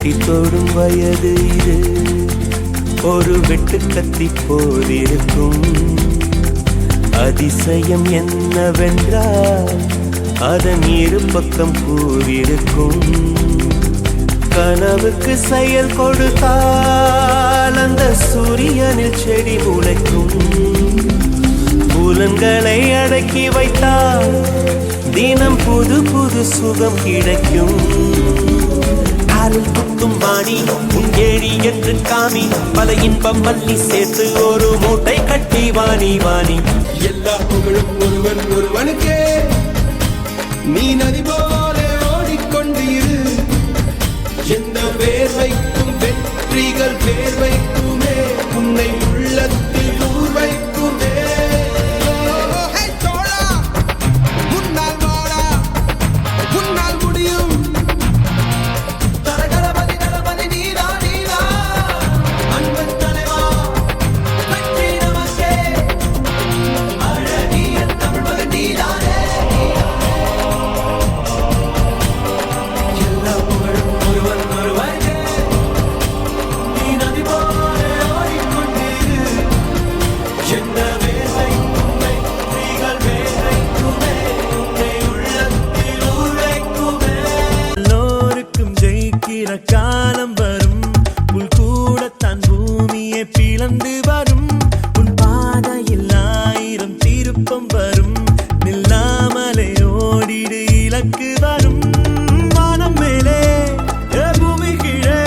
தொடும் வயது இது ஒரு வெட்டு கத்தி போலிருக்கும். அதிசயம் என்னவென்றால் அதன் இரு பக்கம் கூறியிருக்கும். கனவுக்கு செயல் கொடுத்தால் அந்த சூரியனில் செடி முளைக்கும். புலன்களை அடக்கி வைத்தால் தினம் புது புது சுகம் கிடைக்கும். காலில் குத்தும் வாணி உன் ஏழி என்று காமி, பல இன்பம் மல்லி சேர்த்து ஒரு மூட்டை கட்டி வாணி வாணி. எல்லா புகழும் ஒருவன் ஒருவனுக்கே, நீ நதி போல ஓடிக்கொண்டு இரு. எந்த வேர்வைக்கும் வெற்றிகள் வேர்வைக்குமே, உன்னை உள்ளத்தில் ஊர் வைக்குமே. காலம் வரும், புல் கூடத்தான் பூமியை பிளந்து வரும். உன் பாதையில் 1000 திருப்பம் வரும், நில்லாமலே ஓடிடு இலக்கு வரும். வானம் மேலே பூமி கீழே,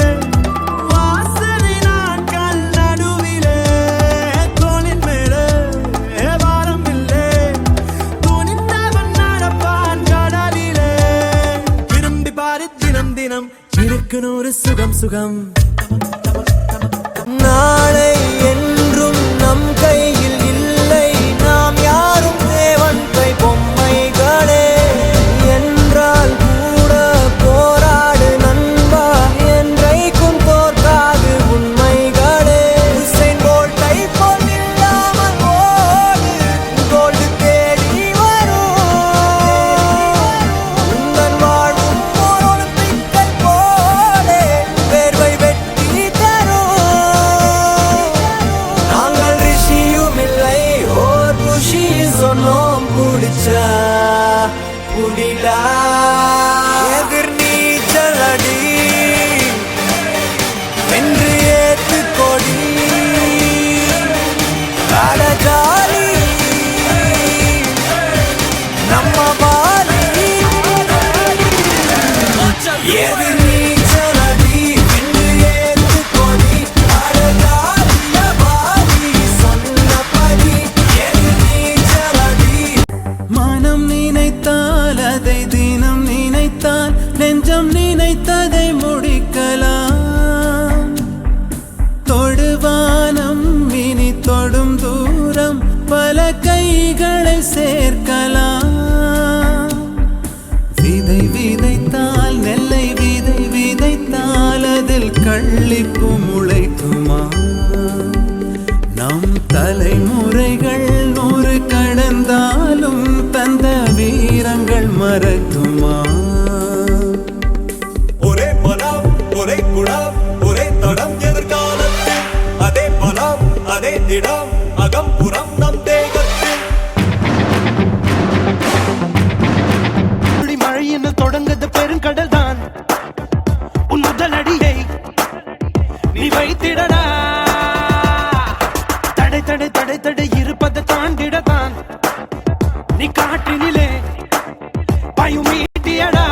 வாசனை நாட்கள் நடுவிலே. தோளின் மேலே வாரம் இல்லை, துணிந்தவன் நடப்பான் கடலிலே. விரும்பி பாரு தினம் தினம் இருக்கு நூறு சுகம் சுகம். நாளை என்றும் நம் கையில் இல்லை, நாம் யாரும் தேவன் கை பொம்மைகளே. என்றால் கூட போராடு நண்பா, என்றைக்கும் தோற்காது உண்மைகளே. உசைன் போல்ட்டை போல் இல்லாமல் ஓடு, கோல்டு தேடி வரும். உந்தன் வாழும் ஓர் ஒலிம்பிக்கை போலே வேர்வை வெட்டி தரும். நாங்கள் ரிஷியும் இல்லை, ஓர் குஷி சொன்னோம் குடிச்சா குடிடா. எதிர் நீச்சல் அடி என்று ஏத்து கொடி கடஜாலி நம்ம பாலி. எதிர் நீச்சல் அடி என்று ஏத்து கொடி கடஜாலிய பாலி சொன்னபடி. எதிர் நீச்சல் அடி. மனம் நினைத்தால் அதை தினம் நினைத்தால், நெஞ்சம் நினைத்ததை முடிக்கலாம். தொடுவானம் இனி தொடும் தூரம், பல கைகளை சேர்க்கலாம். விதை விதைத்தால் நெல்லை விதை விதைத்தால், அதில் கள்ளிப்பு முளைக்குமா? நம் தலைமுறைகள் 100 கடந்தாலும் தந்த வீரங்கள் மறக்குமா? ஒரே மனம் ஒரே குணம் ஒரே தடம் எதிர்காலத்தில், அதே பலம் அதே திடம் அகம் புறம் நம் தேகத்தில். மழை என்று தொடங்குது பெருங்கடல் தான், உன் முதல் அடியை நீ வைத்திடடா. தடை தடை தடை தடை இருப்பதை தாண்டிடத்தான் நீ காற்றினிலே பயமீட்டியடா.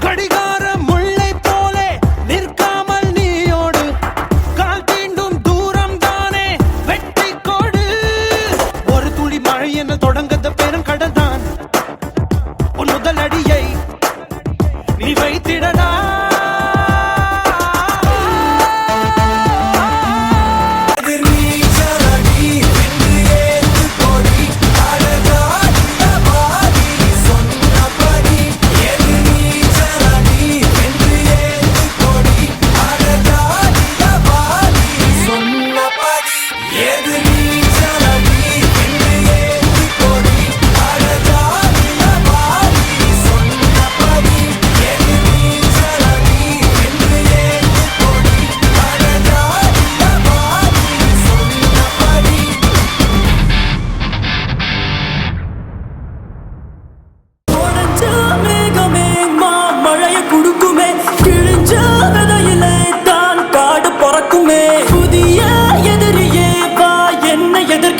கடிகார முல்லை போலே நிற்காமல் நீயோடு, கால் தீண்டும் தூரம் தானே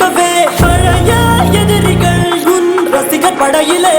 இப்பவே பழைய எதிரிகள் உன் ரசிகர் படையிலே